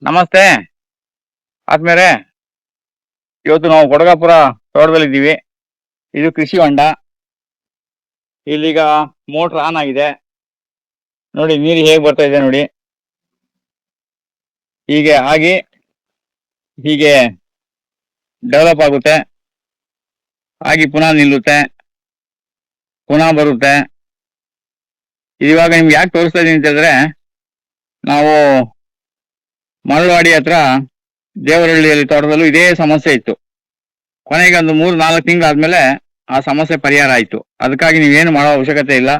ನಮಸ್ತೆ ಆದ್ಮೇಲೆ ಇವತ್ತು ನಾವು ಕೊಡಗಾಪುರ ತೋಟದಲ್ಲಿದ್ದೀವಿ. ಇದು ಕೃಷಿ ಹೊಂಡ. ಇಲ್ಲೀಗ ಮೋಟ್ರ್ ಆನ್ ಆಗಿದೆ ನೋಡಿ, ನೀರು ಹೇಗೆ ಬರ್ತಾ ಇದೆ ನೋಡಿ. ಹೀಗೆ ಆಗಿ ಹೀಗೆ ಡೆವಲಪ್ ಆಗುತ್ತೆ, ಆಗಿ ಪುನಃ ನಿಲ್ಲುತ್ತೆ, ಪುನಃ ಬರುತ್ತೆ. ಇವಾಗ ನಿಮ್ಗೆ ಯಾಕೆ ತೋರಿಸ್ತಾ ಇದೀನಿ ಅಂತ ಹೇಳಿದ್ರೆ, ನಾವು ಮರಳವಾಡಿ ಹತ್ರ ದೇವರಹಳ್ಳಿಯಲ್ಲಿ ತೋಟದಲ್ಲೂ ಇದೇ ಸಮಸ್ಯೆ ಇತ್ತು. ಕೊನೆಗೆ ಒಂದು 3-4 ತಿಂಗಳಾದ್ಮೇಲೆ ಆ ಸಮಸ್ಯೆ ಪರಿಹಾರ ಆಯಿತು. ಅದಕ್ಕಾಗಿ ನೀವೇನು ಮಾಡೋ ಅವಶ್ಯಕತೆ ಇಲ್ಲ.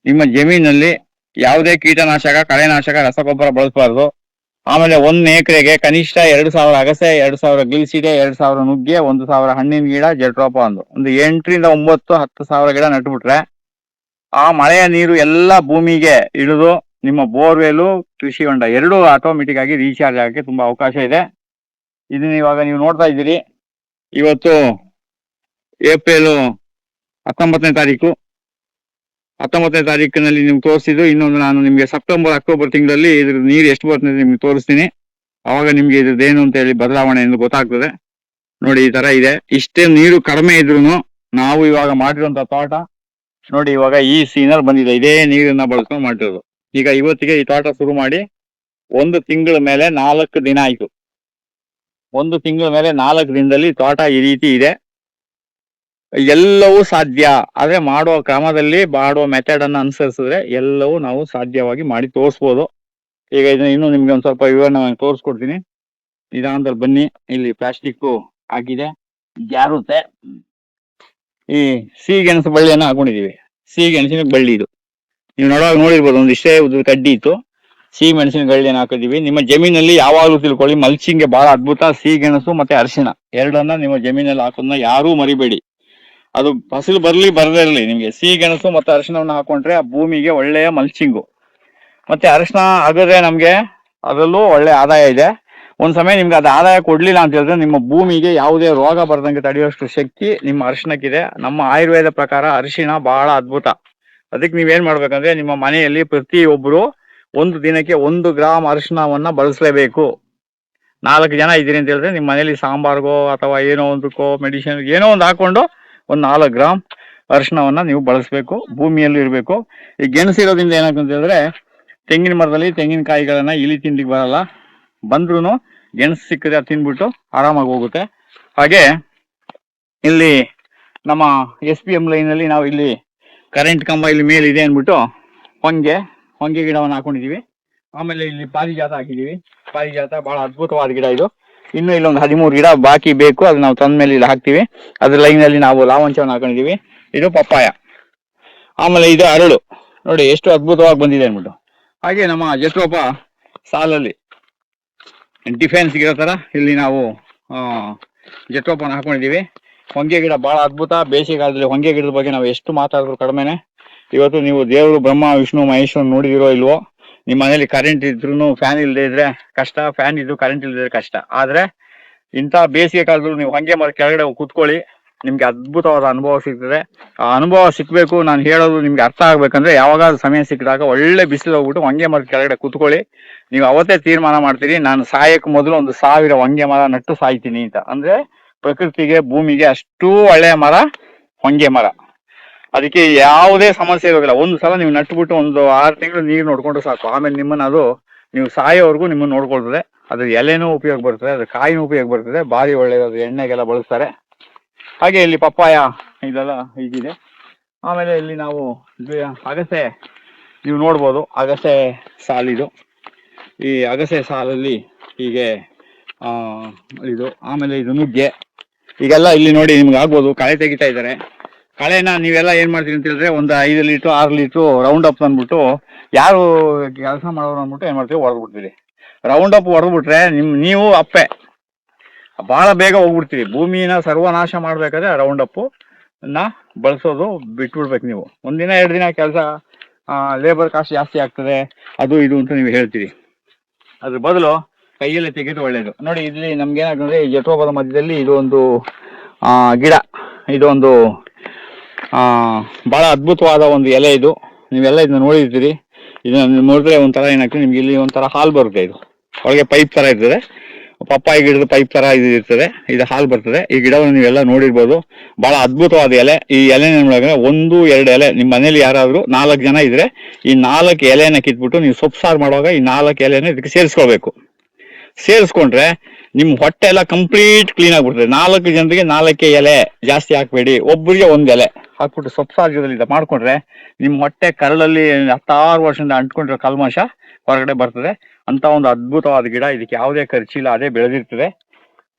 ನಿಮ್ಮ ಜಮೀನಲ್ಲಿ ಯಾವುದೇ ಕೀಟನಾಶಕ, ಕಳೆನಾಶಕ, ರಸಗೊಬ್ಬರ ಬಳಸಬಾರ್ದು. ಆಮೇಲೆ 1 ಎಕರೆಗೆ ಕನಿಷ್ಠ 2,000 ಅಗಸೆ, 2,000 ಗಿಲ್ಸಿಡೆ, 2,000 ನುಗ್ಗೆ, 1,000 ಹಣ್ಣಿನ ಗಿಡ, ಜಟ್ರೋಪ ಒಂದು 8ರಿಂದ 9, 10,000 ಗಿಡ ನಟ್ಬಿಟ್ರೆ ಆ ಮಳೆಯ ನೀರು ಎಲ್ಲ ಭೂಮಿಗೆ ಇಳಿದು ನಿಮ್ಮ ಬೋರ್ವೆಲು, ಕೃಷಿ ಹೊಂಡ ಎರಡೂ ಆಟೋಮೆಟಿಕ್ ಆಗಿ ರೀಚಾರ್ಜ್ ಆಗಕ್ಕೆ ತುಂಬಾ ಅವಕಾಶ ಇದೆ. ಇದನ್ನ ಇವಾಗ ನೀವು ನೋಡ್ತಾ ಇದ್ದೀರಿ. ಇವತ್ತು ಏಪ್ರಿಲ್ 19ನೇ ತಾರೀಕು. 19ನೇ ತಾರೀಕಿನಲ್ಲಿ ನಿಮ್ಗೆ ತೋರಿಸಿದ್ದು. ಇನ್ನೊಂದು ನಾನು ನಿಮ್ಗೆ ಸೆಪ್ಟೆಂಬರ್, ಅಕ್ಟೋಬರ್ ತಿಂಗಳಲ್ಲಿ ಇದ್ರ ನೀರು ಎಷ್ಟು ಬರ್ತದೆ ನಿಮ್ಗೆ ತೋರಿಸ್ತೀನಿ. ಅವಾಗ ನಿಮ್ಗೆ ಇದ್ರದ್ದೇನು ಅಂತ ಹೇಳಿ ಬದಲಾವಣೆ ಎಂದು ಗೊತ್ತಾಗ್ತದೆ. ನೋಡಿ, ಈ ತರ ಇದೆ. ಇಷ್ಟೇ ನೀರು ಕಡಿಮೆ ಇದ್ರು ನಾವು ಇವಾಗ ಮಾಡಿರುವಂತ ತೋಟ ನೋಡಿ, ಇವಾಗ ಈ ಸೀನಲ್ಲಿ ಬಂದಿದೆ. ಇದೇ ನೀರನ್ನ ಬಳಸ್ಕೊಂಡು ಮಾಡಿರೋದು. ಈಗ ಇವತ್ತಿಗೆ ಈ ತೋಟ ಶುರು ಮಾಡಿ 1 ತಿಂಗಳ ಮೇಲೆ 4 ದಿನ ಆಯ್ತು. 1 ತಿಂಗಳ ಮೇಲೆ 4 ದಿನದಲ್ಲಿ ತೋಟ ಈ ರೀತಿ ಇದೆ. ಎಲ್ಲವೂ ಸಾಧ್ಯ, ಆದ್ರೆ ಮಾಡುವ ಕ್ರಮದಲ್ಲಿ, ಮಾಡುವ ಮೆಥಡ್ ಅನ್ನ ಅನುಸರಿಸಿದ್ರೆ ಎಲ್ಲವೂ ನಾವು ಸಾಧ್ಯವಾಗಿ ಮಾಡಿ ತೋರಿಸ್ಬೋದು. ಈಗ ಇದನ್ನ ಇನ್ನೂ ನಿಮ್ಗೆ ಒಂದ್ ಸ್ವಲ್ಪ ವಿವರಣೆ ತೋರಿಸ್ಕೊಡ್ತೀನಿ. ನಿಧಾನದಲ್ಲಿ ಬನ್ನಿ. ಇಲ್ಲಿ ಪ್ಲಾಸ್ಟಿಕ್ ಹಾಕಿದೆ, ಜಾರುತ್ತೆ. ಈ ಸಿಹಿಗೆಣಸು ಬಳ್ಳಿಯನ್ನ ಹಾಕೊಂಡಿದೀವಿ. ಸಿಹಿಗೆಣಸಿನ ಬಳ್ಳಿ ಇದು ನೀವು ನೋಡಿರ್ಬೋದು. ಒಂದಿಷ್ಟೇ ಉದ್ದ ಕಡ್ಡಿ ಇತ್ತು. ಸಿಹಿ ಮೆಣಸಿನ ಬಳ್ಳಿಯನ್ನು ಹಾಕಿದೀವಿ. ನಿಮ್ಮ ಜಮೀನಲ್ಲಿ ಯಾವಾಗಲೂ ತಿಳ್ಕೊಳ್ಳಿ, ಮಲ್ಚಿಂಗ್ಗೆ ಬಹಳ ಅದ್ಭುತ ಸಿಹಿಗೆಣಸು ಮತ್ತೆ ಅರಿಶಿಣ ಎರಡನ್ನ ನಿಮ್ಮ ಜಮೀನಲ್ಲಿ ಹಾಕೋದನ್ನ ಯಾರೂ ಮರಿಬೇಡಿ. ಅದು ಫಸಲು ಬರ್ಲಿ ಬರದೇ ಇರಲಿ, ನಿಮ್ಗೆ ಸಿಹಿಗೆಣಸು ಮತ್ತೆ ಅರಿಶಿಣವನ್ನ ಹಾಕೊಂಡ್ರೆ ಆ ಭೂಮಿಗೆ ಒಳ್ಳೆಯ ಮಲ್ಚಿಂಗು. ಮತ್ತೆ ಅರಿಶಿಣ ಆಗದ್ರೆ ನಮ್ಗೆ ಅದರಲ್ಲೂ ಒಳ್ಳೆ ಆದಾಯ ಇದೆ. ಒಂದ್ ಸಮಯ ನಿಮ್ಗೆ ಅದು ಆದಾಯ ಕೊಡ್ಲಿಲ್ಲ ಅಂತ ಹೇಳಿದ್ರೆ ನಿಮ್ಮ ಭೂಮಿಗೆ ಯಾವುದೇ ರೋಗ ಬರ್ದಂಗೆ ತಡೆಯುವಷ್ಟು ಶಕ್ತಿ ನಿಮ್ಮ ಅರಿಶಿಣಕ್ಕಿದೆ. ನಮ್ಮ ಆಯುರ್ವೇದ ಪ್ರಕಾರ ಅರಿಶಿಣ ಬಹಳ ಅದ್ಭುತ. ಅದಕ್ಕೆ ನೀವೇನ್ ಮಾಡ್ಬೇಕಂದ್ರೆ, ನಿಮ್ಮ ಮನೆಯಲ್ಲಿ ಪ್ರತಿಯೊಬ್ರು 1 ದಿನಕ್ಕೆ 1 ಗ್ರಾಮ್ ಅರಿಶಿಣವನ್ನ ಬಳಸಲೇಬೇಕು. 4 ಜನ ಇದ್ದೀರಿ ಅಂತ ಹೇಳಿದ್ರೆ ನಿಮ್ಮ ಮನೇಲಿ ಸಾಂಬಾರ್ಗೋ ಅಥವಾ ಏನೋ ಒಂದಕ್ಕೋ ಮೆಡಿಸಿನ್ ಏನೋ ಒಂದು ಹಾಕೊಂಡು 4 ಗ್ರಾಮ್ ಅರಿಶಿಣವನ್ನ ನೀವು ಬಳಸಬೇಕು. ಭೂಮಿಯಲ್ಲಿ ಇರಬೇಕು. ಈ ಗೆಣಸು ಇರೋದ್ರಿಂದ ಏನಾಗ್ತಂತ ಹೇಳಿದ್ರೆ, ತೆಂಗಿನ ಮರದಲ್ಲಿ ತೆಂಗಿನಕಾಯಿಗಳನ್ನ ಇಲಿ ತಿಂಡಿಗೆ ಬರಲ್ಲ. ಬಂದ್ರು ಗೆಣಸು ಸಿಕ್ಕದೆ ಅದು ತಿನ್ಬಿಟ್ಟು ಆರಾಮಾಗಿ ಹೋಗುತ್ತೆ. ಹಾಗೆ ಇಲ್ಲಿ ನಮ್ಮ SPM ಲೈನಲ್ಲಿ ನಾವು ಇಲ್ಲಿ ಕರೆಂಟ್ ಕಂಬ ಇಲ್ಲಿ ಮೇಲೆ ಇದೆ ಅಂದ್ಬಿಟ್ಟು ಹೊಂಗೆ ಗಿಡವನ್ನು ಹಾಕೊಂಡಿದೀವಿ. ಆಮೇಲೆ ಇಲ್ಲಿ ಪಾರಿಜಾತ ಹಾಕಿದೀವಿ. ಪಾರಿಜಾತ ಬಹಳ ಅದ್ಭುತವಾದ ಗಿಡ ಇದು. ಇನ್ನು ಇಲ್ಲೊಂದು 13 ಗಿಡ ಬಾಕಿ ಬೇಕು. ಅದು ನಾವು ತಂದ ಮೇಲೆ ಇಲ್ಲಿ ಹಾಕ್ತಿವಿ. ಅದ್ರ ಲೈನಲ್ಲಿ ನಾವು ಲಾವಂಚವನ್ನು ಹಾಕೊಂಡಿದೀವಿ. ಇದು ಪಪ್ಪಾಯ. ಆಮೇಲೆ ಇದು ಅರಳು ನೋಡಿ ಎಷ್ಟು ಅದ್ಭುತವಾಗಿ ಬಂದಿದೆ ಅಂದ್ಬಿಟ್ಟು. ಹಾಗೆ ನಮ್ಮ ಜಟ್ರೋಪ ಸಾಲಲ್ಲಿ ಡಿಫೆನ್ಸ್ ಗಿಡ ತರ ಇಲ್ಲಿ ನಾವು ಜಟ್ರೋಪನ ಹಾಕೊಂಡಿದೀವಿ. ಹೊಂಗೆ ಗಿಡ ಬಹಳ ಅದ್ಭುತ. ಬೇಸಿಗೆಗಾಲದಲ್ಲಿ ಹೊಂಗೆ ಗಿಡದ ಬಗ್ಗೆ ನಾವು ಎಷ್ಟು ಮಾತಾಡಿದ್ರು ಕಡಿಮೆನೆ. ಇವತ್ತು ನೀವು ದೇವರು ಬ್ರಹ್ಮ ವಿಷ್ಣು ಮಹೇಶ್ವರನ್ ನೋಡಿದಿರೋ ಇಲ್ವೋ, ನಿಮ್ಮ ಮನೇಲಿ ಕರೆಂಟ್ ಇದ್ರು ಫ್ಯಾನ್ ಇಲ್ಲದೆ ಇದ್ರೆ ಕಷ್ಟ, ಫ್ಯಾನ್ ಇದ್ದು ಕರೆಂಟ್ ಇಲ್ಲದೆ ಕಷ್ಟ. ಆದ್ರೆ ಇಂಥ ಬೇಸಿಗೆ ಕಾಲದಲ್ಲೂ ನೀವು ಹೊಂಗೆ ಮರ ಕೆಳಗಡೆ ಕುತ್ಕೊಳ್ಳಿ, ನಿಮ್ಗೆ ಅದ್ಭುತವಾದ ಅನುಭವ ಸಿಗ್ತದೆ. ಆ ಅನುಭವ ಸಿಕ್ಬೇಕು, ನಾನು ಹೇಳೋದು ನಿಮ್ಗೆ ಅರ್ಥ ಆಗ್ಬೇಕಂದ್ರೆ ಯಾವಾಗಾದ್ರೂ ಸಮಯ ಸಿಕ್ಕಿದಾಗ ಒಳ್ಳೆ ಬಿಸಿಲು ಹೋಗ್ಬಿಟ್ಟು ಹೊಂಗೆ ಮರದ ಕೆಳಗಡೆ ಕುತ್ಕೊಳ್ಳಿ. ನೀವು ಅವತ್ತೇ ತೀರ್ಮಾನ ಮಾಡ್ತೀರಿ, ನಾನು ಸಾಯಕ್ಕೆ ಮೊದಲು 1,000 ಹೊಂಗೆ ಮರ ನಟ್ಟು ಸಾಯ್ತೀನಿ ಅಂತ. ಅಂದ್ರೆ ಪ್ರಕೃತಿಗೆ, ಭೂಮಿಗೆ ಅಷ್ಟೂ ಒಳ್ಳೆಯ ಮರ ಹೊಂಗೆ ಮರ. ಅದಕ್ಕೆ ಯಾವುದೇ ಸಮಸ್ಯೆ ಇರೋದಿಲ್ಲ. ಒಂದು ಸಲ ನೀವು ನಟ್ಬಿಟ್ಟು 6 ತಿಂಗಳು ನೀರು ನೋಡ್ಕೊಂಡು ಸಾಕು. ಆಮೇಲೆ ನಿಮ್ಮನ್ನ ಅದು ನೀವು ಸಾಯೋವರೆಗೂ ನಿಮ್ಮನ್ನ ನೋಡ್ಕೊಳ್ತದೆ. ಅದ್ರ ಎಲೆನೂ ಉಪಯೋಗ ಬರ್ತದೆ, ಅದ್ರ ಕಾಯಿನೂ ಉಪಯೋಗ ಬರ್ತದೆ. ಭಾರಿ ಒಳ್ಳೆಯದು, ಎಣ್ಣೆಗೆಲ್ಲ ಬಳಸ್ತಾರೆ. ಹಾಗೆ ಇಲ್ಲಿ ಪಪ್ಪಾಯ ಇದೆಲ್ಲ ಹೀಗಿದೆ. ಆಮೇಲೆ ಇಲ್ಲಿ ನಾವು ಅಗಸೆ ನೀವು ನೋಡ್ಬೋದು. ಅಗಸೆ ಸಾಲಿದು. ಈ ಅಗಸೆ ಸಾಲಲ್ಲಿ ಹೀಗೆ ಇದು. ಆಮೇಲೆ ಇದು ನುಗ್ಗೆ. ಈಗೆಲ್ಲ ಇಲ್ಲಿ ನೋಡಿ ನಿಮ್ಗೆ ಆಗ್ಬೋದು ಕಳೆ ತೆಗಿತಾ ಇದ್ದಾರೆ. ಕಳೆನ ನೀವೆಲ್ಲ ಏನ್ ಮಾಡ್ತೀರಿ ಅಂತ ಹೇಳಿದ್ರೆ, ಒಂದು 5 ಲೀಟ್ರು 6 ಲೀಟ್ರು ರೌಂಡ್ ಅಪ್ ಅಂದ್ಬಿಟ್ಟು, ಯಾರು ಕೆಲಸ ಮಾಡೋರು ಅಂದ್ಬಿಟ್ಟು ಏನ್ ಮಾಡ್ತೀವಿ, ಹೊಡೆದ್ಬಿಡ್ತೀರಿ. ರೌಂಡ್ ಅಪ್ ಹೊಡೆದ್ಬಿಟ್ರೆ ನೀವು ಅಪ್ಪೆ ಬಹಳ ಬೇಗ ಹೋಗ್ಬಿಡ್ತೀರಿ. ಭೂಮಿನ ಸರ್ವನಾಶ ಮಾಡ್ಬೇಕಾದ್ರೆ ರೌಂಡ್ ಅಪ್ ನ ಬಳಸೋದು ಬಿಟ್ಬಿಡ್ಬೇಕು. ನೀವು 1 ದಿನ 2 ದಿನ ಕೆಲಸ, ಲೇಬರ್ ಕಾಸ್ಟ್ ಜಾಸ್ತಿ ಆಗ್ತದೆ, ಅದು ಇದು ಅಂತ ನೀವು ಹೇಳ್ತೀರಿ. ಅದ್ರ ಬದಲು ಕೈಯಲ್ಲೇ ತೆಗೆದು ಒಳ್ಳೇದು. ನೋಡಿ ಇಲ್ಲಿ ನಮ್ಗೆ ಏನಾಗ್ತದೆ, ಈ ಜಟ್ರೋಪದ ಮಧ್ಯದಲ್ಲಿ ಇದು ಒಂದು ಗಿಡ, ಇದೊಂದು ಬಹಳ ಅದ್ಭುತವಾದ ಒಂದು ಎಲೆ. ಇದು ನೀವೆಲ್ಲ ಇದನ್ನ ನೋಡಿರ್ತೀರಿ. ಇದನ್ನ ನೋಡಿದ್ರೆ ಒಂಥರ ಏನಾಗ್ತದೆ ನಿಮ್ಗೆ, ಇಲ್ಲಿ ಒಂಥರ ಹಾಲು ಬರುತ್ತೆ. ಇದು ಒಳಗೆ ಪೈಪ್ ತರ ಇರ್ತದೆ, ಪಪ್ಪಾಯಿ ಗಿಡದ ಪೈಪ್ ತರ ಇದು ಇರ್ತದೆ, ಇದು ಹಾಲು ಬರ್ತದೆ. ಈ ಗಿಡವನ್ನು ನೀವೆಲ್ಲ ನೋಡಿರ್ಬೋದು. ಬಹಳ ಅದ್ಭುತವಾದ ಎಲೆ. ಈ ಎಲೆ ಒಳಗಡೆ 1-2 ಎಲೆ, ನಿಮ್ಮ ಮನೇಲಿ ಯಾರಾದ್ರೂ 4 ಜನ ಇದ್ರೆ ಈ 4 ಎಲೆನ ಕಿತ್ಬಿಟ್ಟು ನೀವು ಸೊಪ್ಪು ಸಾರು ಮಾಡುವಾಗ ಈ 4 ಎಲೆನ ಇದಕ್ಕೆ ಸೇರಿಸ್ಕೊಳ್ಬೇಕು. ಸೇರಿಸ್ಕೊಂಡ್ರೆ ನಿಮ್ ಹೊಟ್ಟೆ ಎಲ್ಲ ಕಂಪ್ಲೀಟ್ ಕ್ಲೀನ್ ಆಗ್ಬಿಡ್ತದೆ. 4 ಜನರಿಗೆ 4 ಎಲೆ ಜಾಸ್ತಿ ಹಾಕ್ಬೇಡಿ, ಒಬ್ಬರಿಗೆ 1 ಎಲೆ ಹಾಕ್ಬಿಟ್ಟು ಸೊಪ್ಪು ಸಾರು ಇದು ಮಾಡ್ಕೊಂಡ್ರೆ ನಿಮ್ ಹೊಟ್ಟೆ ಕರಳಲ್ಲಿ 16 ವರ್ಷದಿಂದ ಅಂಟ್ಕೊಂಡಿರೋ ಕಲ್ಮಶ ಹೊರಗಡೆ ಬರ್ತದೆ. ಅಂತ ಒಂದು ಅದ್ಭುತವಾದ ಗಿಡ. ಇದಕ್ಕೆ ಯಾವುದೇ ಖರ್ಚಿಲ್ಲ, ಅದೇ ಬೆಳೆದಿರ್ತದೆ.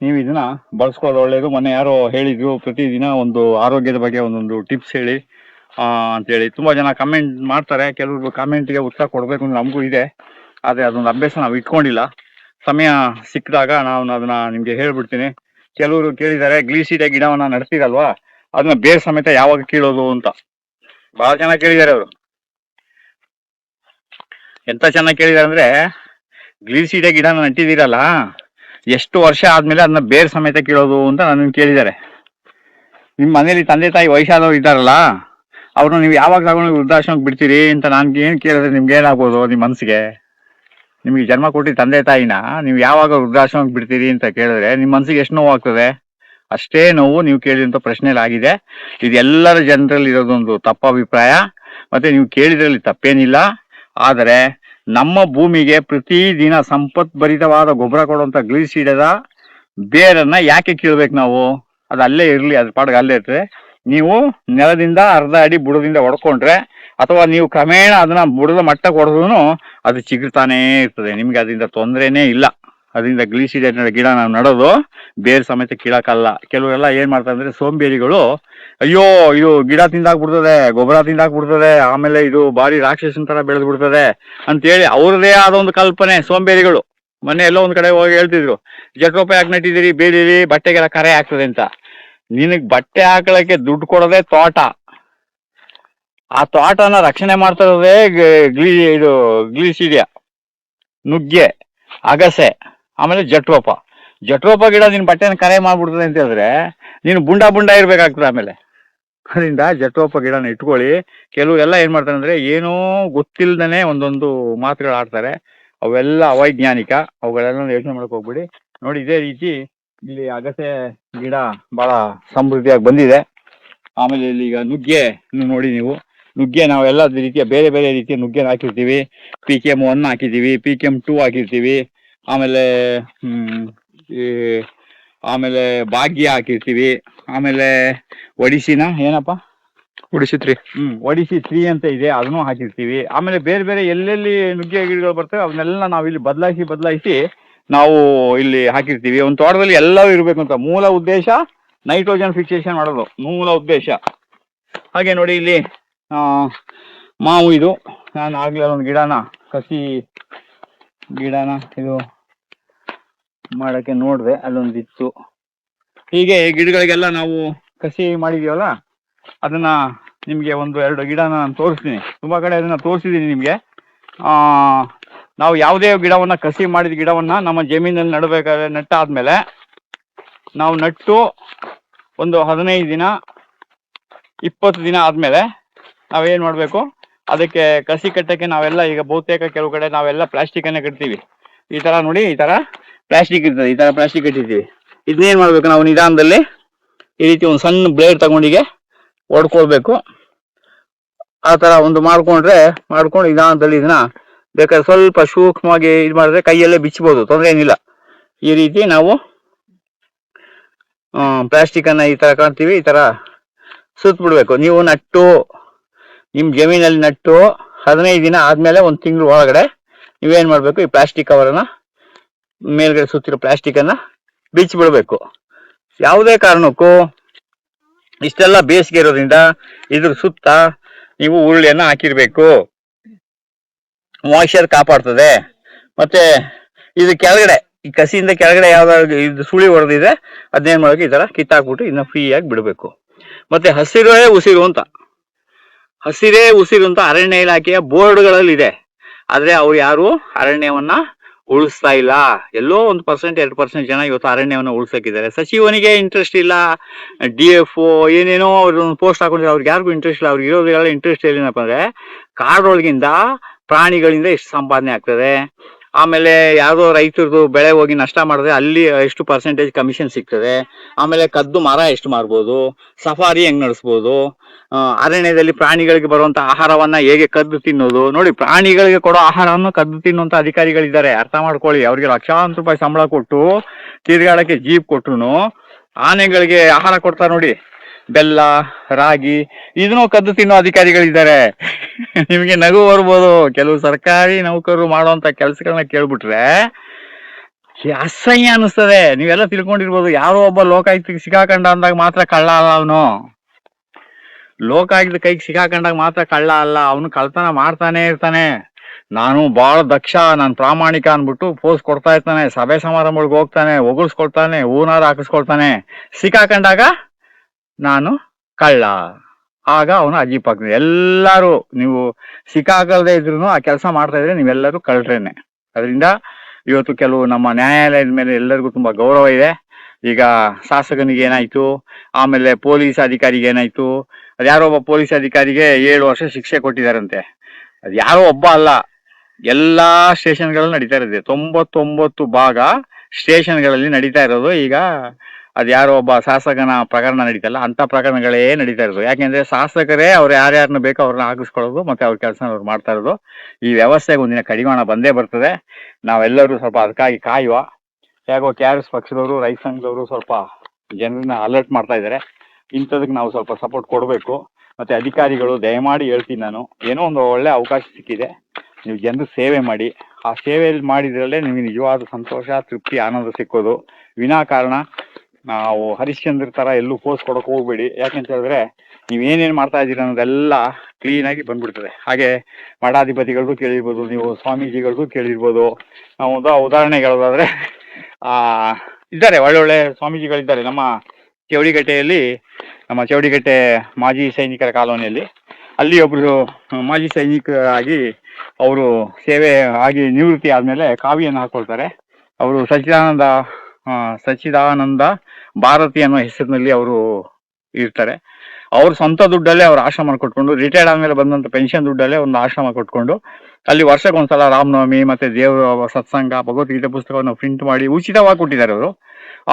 ನೀವು ಇದನ್ನ ಬಳಸ್ಕೊಳ್ಳೋದು ಒಳ್ಳೇದು. ಮೊನ್ನೆ ಯಾರೋ ಹೇಳಿದ್ರು ಪ್ರತಿದಿನ ಒಂದು ಆರೋಗ್ಯದ ಬಗ್ಗೆ ಒಂದೊಂದು ಟಿಪ್ಸ್ ಹೇಳಿ ಅಂತೇಳಿ ತುಂಬಾ ಜನ ಕಮೆಂಟ್ ಮಾಡ್ತಾರೆ. ಕೆಲವರು ಕಮೆಂಟ್ಗೆ ಉತ್ತರ ಕೊಡ್ಬೇಕು ಅಂತ ನಮಗೂ ಇದೆ, ಆದ್ರೆ ಅದೊಂದು ಅಭ್ಯಾಸ ನಾವು ಇಟ್ಕೊಂಡಿಲ್ಲ. ಸಮಯ ಸಿಕ್ಕಿದಾಗ ನಾನು ಅದನ್ನ ನಿಮ್ಗೆ ಹೇಳ್ಬಿಡ್ತೀನಿ. ಕೆಲವರು ಕೇಳಿದ್ದಾರೆ ಗ್ಲೀಸಿಡೆ ಗಿಡವನ್ನ ನಡೆಸ್ತೀರಲ್ವಾ, ಅದನ್ನ ಬೇರ್ ಸಮೇತ ಯಾವಾಗ ಕೀಳೋದು ಅಂತ ಬಹಳ ಚೆನ್ನಾಗಿ ಕೇಳಿದ್ದಾರೆ ಅವರು. ಎಂತ ಚೆನ್ನಾಗಿ ಕೇಳಿದಾರೆ ಅಂದ್ರೆ, ಗ್ಲೀಸಿಡೆ ಗಿಡನ ನಟ್ಟಿದ್ದೀರಲ್ಲ, ಎಷ್ಟು ವರ್ಷ ಆದ್ಮೇಲೆ ಅದನ್ನ ಬೇರ್ ಸಮೇತ ಕೀಳೋದು ಅಂತ ನನ್ನ ಕೇಳಿದ್ದಾರೆ. ನಿಮ್ ಮನೇಲಿ ತಂದೆ ತಾಯಿ ವಯಸ್ಸಾದವ್ರು ಇದ್ದಾರಲ್ಲ, ಅವ್ರನ್ನ ನೀವು ಯಾವಾಗ ತಗೊಂಡು ವೃದ್ಧಾಶ್ರಮಕ್ಕೆ ಬಿಡ್ತೀರಿ ಅಂತ ನನ್ಗೆ ಏನ್ ಕೇಳಿದ್ರೆ ನಿಮ್ಗೆ ಏನಾಗ್ಬೋದು? ನಿಮ್ ಮನ್ಸಿಗೆ, ನಿಮ್ಗೆ ಜನ್ಮ ಕೊಟ್ಟಿ ತಂದೆ ತಾಯಿನ ನೀವು ಯಾವಾಗ ವೃದ್ಧಾಶ್ರಮಕ್ಕೆ ಬಿಡ್ತೀರಿ ಅಂತ ಕೇಳಿದ್ರೆ ನಿಮ್ ಮನ್ಸಿಗೆ ಎಷ್ಟು ನೋವು ಆಗ್ತದೆ? ಅಷ್ಟೇ ನೋವು ನೀವು ಕೇಳಿದಂತ ಪ್ರಶ್ನೆಯಲ್ಲಿ ಆಗಿದೆ. ಇದೆಲ್ಲರ ಜನರಲ್ಲಿ ಇರೋದೊಂದು ತಪ್ಪ ಅಭಿಪ್ರಾಯ. ಮತ್ತೆ ನೀವು ಕೇಳಿದ್ರಲ್ಲಿ ತಪ್ಪೇನಿಲ್ಲ. ಆದರೆ ನಮ್ಮ ಭೂಮಿಗೆ ಪ್ರತಿದಿನ ಸಂಪತ್ಭರಿತವಾದ ಗೊಬ್ಬರ ಕೊಡುವಂತ ಗ್ಲೀಸಿಡದ ಬೇರನ್ನ ಯಾಕೆ ಕೀಳ್ಬೇಕು ನಾವು? ಅದು ಅಲ್ಲೇ ಇರ್ಲಿ, ಅದ್ರ ಪಾಡ್ಗೆ ಅಲ್ಲೇ ಇರ್ತದೆ. ನೀವು ನೆಲದಿಂದ ಅರ್ಧ ಅಡಿ ಬುಡದಿಂದ ಹೊಡ್ಕೊಂಡ್ರೆ, ಅಥವಾ ನೀವು ಕ್ರಮೇಣ ಅದನ್ನ ಬುಡದ ಮಟ್ಟಕ್ಕೆ ಹೊಡೆದ್ರು ಅದು ಚಿಗುರ್ತಾನೇ ಇರ್ತದೆ. ನಿಮ್ಗೆ ಅದರಿಂದ ತೊಂದರೆನೇ ಇಲ್ಲ. ಅದರಿಂದ ಗ್ಲೀಸಿಡೆ ಗಿಡ ನಾವು ನಡೋದು ಬೇರೆ ಸಮೇತ ಕೀಳಕ್ಕಲ್ಲ. ಕೆಲವರೆಲ್ಲ ಏನ್ ಮಾಡ್ತಾರೆ ಅಂದ್ರೆ, ಸೋಂಬೇರಿಗಳು, ಅಯ್ಯೋ ಇದು ಗಿಡ ತಿಂದಾಕ್ಬಿಡ್ತದೆ, ಗೊಬ್ಬರ ತಿಂದಾಕ್ಬಿಡ್ತದೆ, ಆಮೇಲೆ ಇದು ಬಾರಿ ರಾಕ್ಷಸನ್ ತರ ಬೆಳೆದ್ ಬಿಡ್ತದೆ ಅಂತೇಳಿ ಅವ್ರದೇ ಆದ ಒಂದು ಕಲ್ಪನೆ ಸೋಂಬೇರಿಗಳು. ಮೊನ್ನೆ ಎಲ್ಲೋ ಒಂದ್ ಕಡೆ ಹೋಗಿ ಹೇಳ್ತಿದ್ರು, ಜಟ್ರೋಪ ಯಾಕೆ ನಟ್ಟಿದಿರಿ, ಬೇಡಿರಿ, ಬಟ್ಟೆಗೆಲ್ಲ ಕರೆ ಆಗ್ತದೆ ಅಂತ. ನಿನಗ್ ಬಟ್ಟೆ ಹಾಕಳಕ್ಕೆ ದುಡ್ಡು ಕೊಡೋದೇ ತೋಟ. ಆ ತೋಟನ ರಕ್ಷಣೆ ಮಾಡ್ತಾ ಇರೋದೇ ಇದು ಗ್ಲೀಸಿಡಿಯಾ, ನುಗ್ಗೆ, ಅಗಸೆ, ಆಮೇಲೆ ಜಟ್ರೋಪ ಗಿಡ ನಿನ್ ಬಟ್ಟೆನ ಕರೆ ಮಾಡ್ಬಿಡ್ತದೆ ಅಂತ ಹೇಳಿದ್ರೆ ನೀನು ಬುಂಡ ಇರ್ಬೇಕಾಗ್ತದೆ. ಆಮೇಲೆ ಅದರಿಂದ ಜಟ್ರೋಪ ಗಿಡನ ಇಟ್ಕೊಳ್ಳಿ. ಕೆಲವರೆಲ್ಲ ಏನ್ ಮಾಡ್ತಾರೆ ಅಂದ್ರೆ, ಏನೋ ಗೊತ್ತಿಲ್ದೇನೆ ಒಂದೊಂದು ಮಾತುಗಳು ಆಡ್ತಾರೆ. ಅವೆಲ್ಲ ಅವೈಜ್ಞಾನಿಕ. ಅವುಗಳೆಲ್ಲ ಯೋಚನೆ ಮಾಡಕ್ ಹೋಗ್ಬಿಡಿ. ನೋಡಿ, ಇದೇ ರೀತಿ ಇಲ್ಲಿ ಅಗಸೆ ಗಿಡ ಬಹಳ ಸಮೃದ್ಧಿಯಾಗಿ ಬಂದಿದೆ. ಆಮೇಲೆ ಇಲ್ಲಿ ಈಗ ನುಗ್ಗೆ ನೋಡಿ ನೀವು, ನುಗ್ಗೆ ನಾವೆಲ್ಲ ರೀತಿಯ ಬೇರೆ ಬೇರೆ ರೀತಿಯ ನುಗ್ಗೆ ಹಾಕಿರ್ತೀವಿ. PKM 1 ಹಾಕಿದ್ದೀವಿ, PKM 2 ಹಾಕಿರ್ತೀವಿ, ಆಮೇಲೆ ಆಮೇಲೆ ಭಾಗ್ಯ ಹಾಕಿರ್ತೀವಿ, ಆಮೇಲೆ ಒಡಿಸಿನ ಏನಪ್ಪಾ ಒಡಿಸಿ 3 ಒಡಿಸಿ 3 ಅಂತ ಇದೆ, ಅದನ್ನು ಹಾಕಿರ್ತೀವಿ. ಆಮೇಲೆ ಬೇರೆ ಬೇರೆ ಎಲ್ಲೆಲ್ಲಿ ನುಗ್ಗೆ ಗಿಡಗಳು ಬರ್ತವೆ ಅವನ್ನೆಲ್ಲ ನಾವು ಇಲ್ಲಿ ಬದಲಾಯಿಸಿ ನಾವು ಇಲ್ಲಿ ಹಾಕಿರ್ತೀವಿ. ಒಂದು ತೋಟದಲ್ಲಿ ಎಲ್ಲವೂ ಇರಬೇಕು ಅಂತ ಮೂಲ ಉದ್ದೇಶ ನೈಟ್ರೋಜನ್ ಫಿಕ್ಸೇಷನ್ ಮಾಡೋದು ಮೂಲ ಉದ್ದೇಶ. ಹಾಗೆ ನೋಡಿ ಇಲ್ಲಿ ಮಾವು, ಇದು ನಾನು ಆಗ್ಲೇ ಒಂದು ಕಸಿ ಗಿಡನ ಇದು ಮಾಡಕ್ಕೆ ನೋಡಿದೆ, ಅಲ್ಲೊಂದಿತ್ತು. ಹೀಗೆ ಗಿಡಗಳಿಗೆಲ್ಲ ನಾವು ಕಸಿ ಮಾಡಿದೀವಲ್ಲ, ಅದನ್ನ ನಿಮ್ಗೆ 1-2 ಗಿಡನ ನಾನು ತೋರಿಸ್ತೀನಿ. ತುಂಬಾ ಕಡೆ ಅದನ್ನ ತೋರಿಸಿದೀನಿ ನಿಮ್ಗೆ. ನಾವು ಯಾವುದೇ ಗಿಡವನ್ನ ಕಸಿ ಮಾಡಿದ ಗಿಡವನ್ನ ನಮ್ಮ ಜಮೀನಲ್ಲಿ ನಟ್ಟಾದ್ಮೇಲೆ ನಾವು ನಟ್ಟು ಒಂದು 15 ದಿನ 20 ದಿನ ಆದ್ಮೇಲೆ ನಾವೇನ್ ಮಾಡ್ಬೇಕು, ಅದಕ್ಕೆ ಕಸಿ ಕಟ್ಟಕ್ಕೆ ನಾವೆಲ್ಲ ಈಗ ಬಹುತೇಕ ಕೆಲವು ಕಡೆ ನಾವೆಲ್ಲ ಪ್ಲಾಸ್ಟಿಕ್ ಅನ್ನೇ ಕಟ್ತೀವಿ. ಈ ತರ ನೋಡಿ, ಈ ತರ ಪ್ಲಾಸ್ಟಿಕ್ ಇರ್ತದೆ, ಈ ತರ ಪ್ಲಾಸ್ಟಿಕ್ ಕಟ್ಟಿರ್ತೀವಿ. ಇದನ್ನೇನ್ ಮಾಡ್ಬೇಕು, ನಾವು ನಿಧಾನದಲ್ಲಿ ಈ ರೀತಿ ಒಂದು ಸಣ್ಣ ಬ್ಲೇಡ್ ತಗೊಂಡಿಗೆ ಹೊಡ್ಕೊಳ್ಬೇಕು. ಆ ತರ ಒಂದು ಮಾಡ್ಕೊಂಡು ನಿಧಾನದಲ್ಲಿ ಇದನ್ನ ಬೇಕಾದ್ರೆ ಸ್ವಲ್ಪ ಸೂಕ್ಷ್ಮವಾಗಿ ಇದು ಮಾಡಿದ್ರೆ ಕೈಯಲ್ಲೇ ಬಿಚ್ಚಬಹುದು, ತೊಂದರೆ ಏನಿಲ್ಲ. ಈ ರೀತಿ ನಾವು ಪ್ಲಾಸ್ಟಿಕ್ ಅನ್ನ ಈ ತರ ಕಾಣ್ತೀವಿ, ಈ ತರ ಸುತ್ತ ಬಿಡ್ಬೇಕು. ನೀವು ನಿಮ್ ಜಮೀನಲ್ಲಿ ನಟ್ಟು 15 ದಿನ ಆದ್ಮೇಲೆ 1 ತಿಂಗಳು ಒಳಗಡೆ ನೀವೇನ್ ಮಾಡ್ಬೇಕು, ಈ ಪ್ಲಾಸ್ಟಿಕ್ ಕವರನ್ನ ಮೇಲ್ಗಡೆ ಸುತ್ತಿರೋ ಪ್ಲಾಸ್ಟಿಕ್ ಅನ್ನ ಬಿಚ್ಚಿ ಬಿಡ್ಬೇಕು. ಯಾವುದೇ ಕಾರಣಕ್ಕೂ ಇಷ್ಟೆಲ್ಲ ಬೇಸಿಗೆ ಇರೋದ್ರಿಂದ ಇದ್ರ ಸುತ್ತ ನೀವು ಉರುಳಿಯನ್ನ ಹಾಕಿರ್ಬೇಕು. ಮಾಯಿಶ್ಚರ್ ಕಾಪಾಡ್ತದೆ. ಮತ್ತೆ ಇದು ಕೆಳಗಡೆ, ಈ ಕಸಿಯಿಂದ ಕೆಳಗಡೆ ಯಾವ್ದಾದ್ರು ಇದು ಸುಳಿ ಹೊಡೆದಿದೆ, ಅದನ್ನೇನ್ ಮಾಡೋಕೆ ಈ ತರ ಕಿತ್ತಾಕ್ಬಿಟ್ಟು ಇದನ್ನ ಫ್ರೀ ಆಗಿ ಬಿಡಬೇಕು. ಮತ್ತೆ ಹಸಿರೇ ಉಸಿರು ಅಂತ ಅರಣ್ಯ ಇಲಾಖೆಯ ಬೋರ್ಡ್ಗಳಲ್ಲಿ ಇದೆ. ಆದ್ರೆ ಅವ್ರು ಯಾರು ಅರಣ್ಯವನ್ನ ಉಳಿಸ್ತಾ ಇಲ್ಲ. ಎಲ್ಲೋ 1% 2% ಜನ ಇವತ್ತು ಅರಣ್ಯವನ್ನ ಉಳಿಸಕ್ಕಿದ್ದಾರೆ. ಸಚಿವನಿಗೆ ಇಂಟ್ರೆಸ್ಟ್ ಇಲ್ಲ, DFO ಏನೇನೋ ಅವ್ರು ಪೋಸ್ಟ್ ಹಾಕೊಂಡಿದ್ದಾರೆ, ಅವ್ರಿಗೆ ಯಾರಿಗೂ ಇಂಟ್ರೆಸ್ಟ್ ಇಲ್ಲ. ಅವ್ರಿಗೆ ಇರೋದ್ರೆಲ್ಲ ಇಂಟ್ರೆಸ್ಟ್ ಏನಪ್ಪ ಅಂದ್ರೆ, ಕಾಡೊಳಗಿಂದ ಪ್ರಾಣಿಗಳಿಂದ ಎಷ್ಟು ಸಂಪಾದನೆ ಆಗ್ತದೆ, ಆಮೇಲೆ ಯಾವುದೋ ರೈತರದು ಬೆಳೆ ಹೋಗಿ ನಷ್ಟ ಮಾಡಿದ್ರೆ ಅಲ್ಲಿ ಎಷ್ಟು ಪರ್ಸೆಂಟೇಜ್ ಕಮಿಷನ್ ಸಿಗ್ತದೆ. ಆಮೇಲೆ ಕದ್ದು ಮರ ಎಷ್ಟು ಮಾರ್ಬೋದು, ಸಫಾರಿ ಹೆಂಗ್ ನಡೆಸ್ಬೋದು, ಅರಣ್ಯದಲ್ಲಿ ಪ್ರಾಣಿಗಳಿಗೆ ಬರುವಂತ ಆಹಾರವನ್ನ ಹೇಗೆ ಕದ್ದು ತಿನ್ನೋದು. ನೋಡಿ, ಪ್ರಾಣಿಗಳಿಗೆ ಕೊಡೋ ಆಹಾರವನ್ನು ಕದ್ದು ತಿನ್ನುವಂತ ಅಧಿಕಾರಿಗಳಿದ್ದಾರೆ, ಅರ್ಥ ಮಾಡ್ಕೊಳ್ಳಿ. ಅವ್ರಿಗೆ ಲಕ್ಷಾಂತರ ರೂಪಾಯಿ ಸಂಬಳ ಕೊಟ್ಟು ತಿರ್ಗಾಡಕ್ಕೆ ಜೀಪ್ ಕೊಟ್ರು ಆನೆಗಳಿಗೆ ಆಹಾರ ಕೊಡ್ತಾರೆ ನೋಡಿ, ಬೆಲ್ಲ, ರಾಗಿ, ಇದನ್ನು ಕದ್ದು ತಿನ್ನೋ ಅಧಿಕಾರಿಗಳಿದ್ದಾರೆ. ನಿಮಗೆ ನಗು ಬರ್ಬೋದು. ಕೆಲವು ಸರ್ಕಾರಿ ನೌಕರರು ಮಾಡುವಂತ ಕೆಲಸಗಳನ್ನ ಕೇಳ್ಬಿಟ್ರೆ ಅಸಹ್ಯ ಅನಿಸ್ತದೆ. ನೀವೆಲ್ಲ ತಿಳ್ಕೊಂಡಿರ್ಬೋದು, ಯಾರೋ ಒಬ್ಬ ಲೋಕಾಯುಕ್ತಿಗೆ ಸಿಕ್ಕಾಕೊಂಡ ಅಂದಾಗ ಮಾತ್ರ ಕಳ್ಳ ಅಲ್ಲ ಅವನು. ಲೋಕಾಯುಕ್ತ ಕೈಗೆ ಸಿಕ್ಕಾಕೊಂಡಾಗ ಮಾತ್ರ ಕಳ್ಳ ಅಲ್ಲ, ಅವನು ಕಳ್ತನ ಮಾಡ್ತಾನೆ ಇರ್ತಾನೆ. ನಾನು ಬಹಳ ದಕ್ಷ, ನಾನು ಪ್ರಾಮಾಣಿಕ ಅನ್ಬಿಟ್ಟು ಪೋಸ್ಟ್ ಕೊಡ್ತಾ ಇರ್ತಾನೆ, ಸಭೆ ಸಮಾರಂಭಗಳಿಗೆ ಹೋಗ್ತಾನೆ, ಹೊಗಳ್ಸ್ಕೊಳ್ತಾನೆ, ಹೂನಾರ ಹಾಕಿಸ್ಕೊಳ್ತಾನೆ. ಸಿಕ್ಕಾಕೊಂಡಾಗ ನಾನು ಕಳ್ಳ, ಆಗ ಅವನು ಅಜೀಪ್ ಆಗ್ತದೆ. ಎಲ್ಲರೂ ನೀವು ಸಿಕ್ಕಾಕಲ್ದೇ ಇದ್ರು ಆ ಕೆಲಸ ಮಾಡ್ತಾ ಇದ್ರೆ ನೀವೆಲ್ಲರೂ ಕಳ್ರೇನೆ. ಅದರಿಂದ ಇವತ್ತು ಕೆಲವು ನಮ್ಮ ನ್ಯಾಯಾಲಯದ ಮೇಲೆ ಎಲ್ಲರಿಗೂ ತುಂಬಾ ಗೌರವ ಇದೆ. ಈಗ ಶಾಸಕನಿಗೆ ಏನಾಯ್ತು, ಆಮೇಲೆ ಪೊಲೀಸ್ ಅಧಿಕಾರಿಗೆ ಏನಾಯ್ತು, ಅದು ಯಾರೋ ಒಬ್ಬ ಪೊಲೀಸ್ ಅಧಿಕಾರಿಗೆ 7 ವರ್ಷ ಶಿಕ್ಷೆ ಕೊಟ್ಟಿದಾರಂತೆ. ಅದು ಯಾರೋ ಒಬ್ಬ ಅಲ್ಲ, ಎಲ್ಲಾ ಸ್ಟೇಷನ್ಗಳಲ್ಲಿ ನಡೀತಾ ಇರೋದು. 99 ಭಾಗ ಸ್ಟೇಷನ್ಗಳಲ್ಲಿ ನಡೀತಾ ಇರೋದು. ಈಗ ಅದು ಯಾರೋ ಒಬ್ಬ ಶಾಸಕನ ಪ್ರಕರಣ ನಡೀತಲ್ಲ, ಅಂತ ಪ್ರಕರಣಗಳೇ ನಡೀತಾ ಇರೋದು. ಯಾಕೆಂದ್ರೆ ಶಾಸಕರೇ ಅವ್ರು ಯಾರ್ಯಾರನ್ನ ಬೇಕೋ ಅವ್ರನ್ನ ಹಾಕಿಸ್ಕೊಳ್ಳೋದು, ಮತ್ತೆ ಅವ್ರ ಕೆಲಸ ಅವ್ರು ಮಾಡ್ತಾ ಇರೋದು. ಈ ವ್ಯವಸ್ಥೆಗೆ ಒಂದಿನ ಕಡಿವಾಣ ಬಂದೇ ಬರ್ತದೆ. ನಾವೆಲ್ಲರೂ ಸ್ವಲ್ಪ ಅದಕ್ಕಾಗಿ ಕಾಯುವ. ಹೇಗೋ KRS ಪಕ್ಷದವರು, ರೈತ ಸಂಘದವರು ಸ್ವಲ್ಪ ಜನರನ್ನ ಅಲರ್ಟ್ ಮಾಡ್ತಾ ಇದ್ದಾರೆ. ಇಂಥದಕ್ಕೆ ನಾವು ಸ್ವಲ್ಪ ಸಪೋರ್ಟ್ ಕೊಡಬೇಕು. ಮತ್ತೆ ಅಧಿಕಾರಿಗಳು, ದಯಮಾಡಿ ಹೇಳ್ತೀನಿ ನಾನು, ಏನೋ ಒಂದು ಒಳ್ಳೆ ಅವಕಾಶ ಸಿಕ್ಕಿದೆ, ನೀವು ಜನರು ಸೇವೆ ಮಾಡಿ. ಆ ಸೇವೆ ಮಾಡಿದ್ರಲ್ಲೇ ನಿಮಗೆ ನಿಜವಾದ ಸಂತೋಷ, ತೃಪ್ತಿ, ಆನಂದ ಸಿಕ್ಕೋದು. ವಿನಾಕಾರಣ ನಾವು ಹರಿಶ್ಚಂದ್ರ ತರ ಎಲ್ಲೂ ಪೋಸ್ಟ್ ಕೊಡಕ್ ಹೋಗ್ಬೇಡಿ. ಯಾಕೆಂತ ಹೇಳಿದ್ರೆ ನೀವೇನೇನ್ ಮಾಡ್ತಾ ಇದ್ದೀರ ಅನ್ನೋದೆಲ್ಲ ಕ್ಲೀನ್ ಆಗಿ ಬಂದ್ಬಿಡ್ತದೆ. ಹಾಗೆ ಮಠಾಧಿಪತಿಗಳದ್ದು ಕೇಳಿರ್ಬೋದು, ನೀವು ಸ್ವಾಮೀಜಿಗಳದ್ದು ಕೇಳಿರ್ಬೋದು. ನಾವು ಉದಾಹರಣೆಗೆ ಹೇಳೋದಾದ್ರೆ ಇದ್ದಾರೆ, ಒಳ್ಳೊಳ್ಳೆ ಸ್ವಾಮೀಜಿಗಳಿದ್ದಾರೆ ನಮ್ಮ ಚೌಡಿಗಟ್ಟೆಯಲ್ಲಿ. ನಮ್ಮ ಚೌಡಿಗಟ್ಟೆ ಮಾಜಿ ಸೈನಿಕರ ಕಾಲೋನಿಯಲ್ಲಿ ಅಲ್ಲಿ ಒಬ್ರು ಮಾಜಿ ಸೈನಿಕರಾಗಿ ಅವರು ಸೇವೆ ಆಗಿ ನಿವೃತ್ತಿ ಆದ್ಮೇಲೆ ಕಾವಿಯನ್ನು ಹಾಕೊಳ್ತಾರೆ. ಅವರು ಸಚ್ಚಿದಾನಂದ ಭಾರತಿ ಅನ್ನೋ ಹೆಸರಿನಲ್ಲಿ ಅವರು ಇರ್ತಾರೆ. ಅವ್ರ ಸ್ವಂತ ದುಡ್ಡಲ್ಲೇ ಅವ್ರ ಆಶ್ರಮ ಕೊಟ್ಕೊಂಡು, ರಿಟೈರ್ಡ್ ಆದ್ಮೇಲೆ ಬಂದಂತ ಪೆನ್ಷನ್ ದುಡ್ಡಲ್ಲೇ ಒಂದು ಆಶ್ರಮ ಕೊಟ್ಕೊಂಡು ಅಲ್ಲಿ ವರ್ಷಕ್ಕೊಂದ್ಸಲ ರಾಮನವಮಿ ಮತ್ತೆ ದೇವರ ಸತ್ಸಂಗ, ಭಗವದ್ಗೀತೆ ಪುಸ್ತಕವನ್ನು ಪ್ರಿಂಟ್ ಮಾಡಿ ಉಚಿತವಾಗಿ ಕೊಟ್ಟಿದ್ದಾರೆ ಅವರು.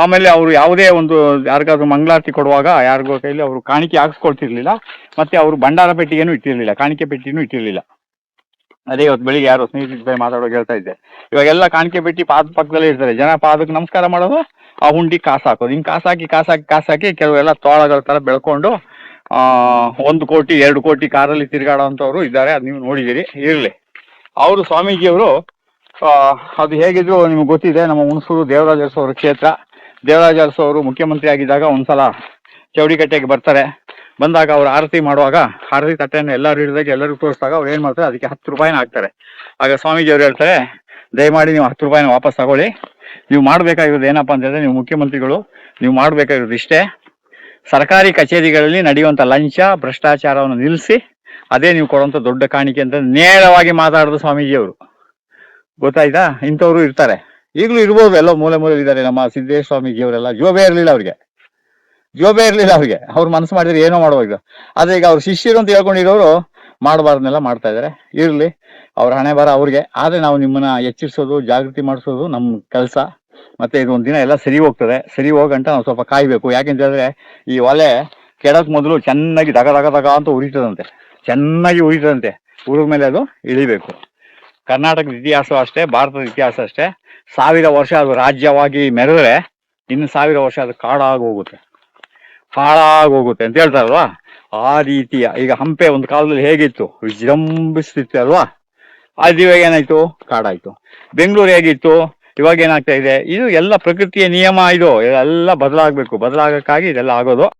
ಆಮೇಲೆ ಅವರು ಯಾವುದೇ ಒಂದು ಯಾರಿಗಾದ್ರು ಮಂಗಳಾರತಿ ಕೊಡುವಾಗ ಯಾರಿಗೋ ಕೈಲಿ ಅವರು ಕಾಣಿಕೆ ಹಾಕ್ಸ್ಕೊಳ್ತಿರ್ಲಿಲ್ಲ. ಮತ್ತೆ ಅವರು ಭಂಡಾರ ಪೆಟ್ಟಿಗೆನೂ ಇಟ್ಟಿರ್ಲಿಲ್ಲ, ಕಾಣಿಕೆ ಪೆಟ್ಟಿನೂ ಇಟ್ಟಿರ್ಲಿಲ್ಲ. ಅದೇ ಇವತ್ತು ಬೆಳಿಗ್ಗೆ ಯಾರೋ ಸ್ನೇಹಿತರ ಜೊತೆ ಮಾತಾಡೋಕೆ ಹೇಳ್ತಾ ಇದ್ದೆ. ಇವಾಗೆಲ್ಲ ಕಾಣಿಕೆ ಪೆಟ್ಟಿ ಪಾದ ಪಕ್ಕದಲ್ಲೇ ಇರ್ತಾರೆ. ಜನ ಪಾದಕ್ಕೆ ನಮಸ್ಕಾರ ಮಾಡೋದು, ಆ ಹುಂಡಿ ಕಾಸು ಹಾಕೋದು. ಹಿಂಗೆ ಕಾಸಾಕಿ ಕೆಲವೆಲ್ಲ ತೋಳಗಳ ತರ ಬೆಳ್ಕೊಂಡು 1 ಕೋಟಿ 2 ಕೋಟಿ ಕಾರಲ್ಲಿ ತಿರುಗಾಡೋಂಥವ್ರು ಇದ್ದಾರೆ. ಅದು ನೀವು ನೋಡಿದ್ದೀರಿ. ಇರ್ಲಿ, ಅವರು ಸ್ವಾಮೀಜಿಯವರು ಅದು ಹೇಗಿದ್ರು ನಿಮ್ಗೆ ಗೊತ್ತಿದೆ. ನಮ್ಮ ಹುಣಸೂರು ದೇವರಾಜ ಅರಸು ಅವರ ಕ್ಷೇತ್ರ. ದೇವರಾಜ ಅರಸು ಅವರು ಮುಖ್ಯಮಂತ್ರಿ ಆಗಿದ್ದಾಗ ಒಂದ್ಸಲ ಚೌಡಿಕಟ್ಟೆಗೆ ಬರ್ತಾರೆ. ಬಂದಾಗ ಅವ್ರು ಆರತಿ ಮಾಡುವಾಗ ಆರತಿ ತಟ್ಟೆಯನ್ನು ಎಲ್ಲರೂ ಹಿಡಿದಾಗ ಎಲ್ಲರಿಗೂ ತೋರಿಸಿದಾಗ ಅವ್ರು ಏನ್ ಮಾಡ್ತಾರೆ, ಅದಕ್ಕೆ 10 ರೂಪಾಯಿನ ಹಾಕ್ತಾರೆ. ಆಗ ಸ್ವಾಮೀಜಿ ಅವ್ರು ಹೇಳ್ತಾರೆ, ದಯಮಾಡಿ ನೀವು 10 ರೂಪಾಯಿನ ವಾಪಸ್ ತಗೊಳ್ಳಿ. ನೀವು ಮಾಡ್ಬೇಕಾಗಿರೋದು ಏನಪ್ಪಾ ಅಂತಂದ್ರೆ, ನೀವು ಮುಖ್ಯಮಂತ್ರಿಗಳು, ನೀವು ಮಾಡ್ಬೇಕಾಗಿರೋದು ಇಷ್ಟೇ, ಸರ್ಕಾರಿ ಕಚೇರಿಗಳಲ್ಲಿ ನಡೆಯುವಂತ ಲಂಚ ಭ್ರಷ್ಟಾಚಾರವನ್ನು ನಿಲ್ಲಿಸಿ, ಅದೇ ನೀವು ಕೊಡುವಂತ ದೊಡ್ಡ ಕಾಣಿಕೆ ಅಂತ ನೇರವಾಗಿ ಮಾತಾಡಿದ್ರು ಸ್ವಾಮೀಜಿಯವರು. ಗೊತ್ತಾಯ್ತಾ? ಇಂಥವ್ರು ಇರ್ತಾರೆ, ಈಗಲೂ ಇರ್ಬೋದು, ಎಲ್ಲೋ ಮೂಲೆ ಇದ್ದಾರೆ. ನಮ್ಮ ಸಿದ್ದೇಶ್ವರ ಸ್ವಾಮೀಜಿಯವರೆಲ್ಲ ಜೋಬೇ ಇರ್ಲಿಲ್ಲ ಅವ್ರಿಗೆ. ಅವ್ರು ಮನಸ್ಸು ಮಾಡಿದ್ರೆ ಏನೋ ಮಾಡುವಾಗ. ಆದ್ರೆ ಈಗ ಅವ್ರ ಶಿಷ್ಯರು ಅಂತ ಹೇಳ್ಕೊಂಡಿರೋರು ಮಾಡಬಾರ್ದನ್ನೆಲ್ಲ ಮಾಡ್ತಾ ಇದಾರೆ. ಇರ್ಲಿ, ಅವ್ರ ಹಣೆ ಬರ ಅವ್ರಿಗೆ. ಆದ್ರೆ ನಾವು ನಿಮ್ಮನ್ನ ಎಚ್ಚರಿಸೋದು, ಜಾಗೃತಿ ಮಾಡಿಸೋದು ನಮ್ಮ ಕೆಲಸ. ಮತ್ತೆ ಇದು ಒಂದಿನ ಎಲ್ಲ ಸರಿ ಹೋಗ್ತದೆ. ಸರಿ ಹೋಗಂಟ ನಾವು ಸ್ವಲ್ಪ ಕಾಯ್ಬೇಕು. ಯಾಕೆಂತ ಹೇಳಿದ್ರೆ ಈ ಒಲೆ ಕೆಡಕ್ ಮೊದಲು ಚೆನ್ನಾಗಿ ದಗ ಅಂತ ಉರಿತದಂತೆ, ಚೆನ್ನಾಗಿ ಉರಿತದಂತೆ. ಉರಿದ ಮೇಲೆ ಅದು ಇಳಿಬೇಕು. ಕರ್ನಾಟಕದ ಇತಿಹಾಸ ಅಷ್ಟೇ, ಭಾರತದ ಇತಿಹಾಸ ಅಷ್ಟೇ. 1000 ವರ್ಷ ಅದು ರಾಜ್ಯವಾಗಿ ಮೆರೆದ್ರೆ ಇನ್ನು 1000 ವರ್ಷ ಅದು ಹಾಳಾಗೋಗುತ್ತೆ ಅಂತ ಹೇಳ್ತಾರಲ್ವಾ. ಆ ರೀತಿಯ ಈಗ ಹಂಪೆ ಒಂದು ಕಾಲದಲ್ಲಿ ಹೇಗಿತ್ತು, ವಿಜೃಂಭಿಸ್ತಿತ್ತು ಅಲ್ವಾ. ಅದು ಇವಾಗ ಏನಾಯ್ತು, ಕಾಡಾಯ್ತು. ಬೆಂಗಳೂರು ಹೇಗಿತ್ತು, ಇವಾಗ ಏನಾಗ್ತಾ ಇದೆ. ಇದು ಎಲ್ಲ ಪ್ರಕೃತಿಯ ನಿಯಮ. ಇದು ಎಲ್ಲ ಬದಲಾಗಬೇಕು. ಬದಲಾಗಕ್ಕಾಗಿ ಇದೆಲ್ಲ ಆಗೋದು.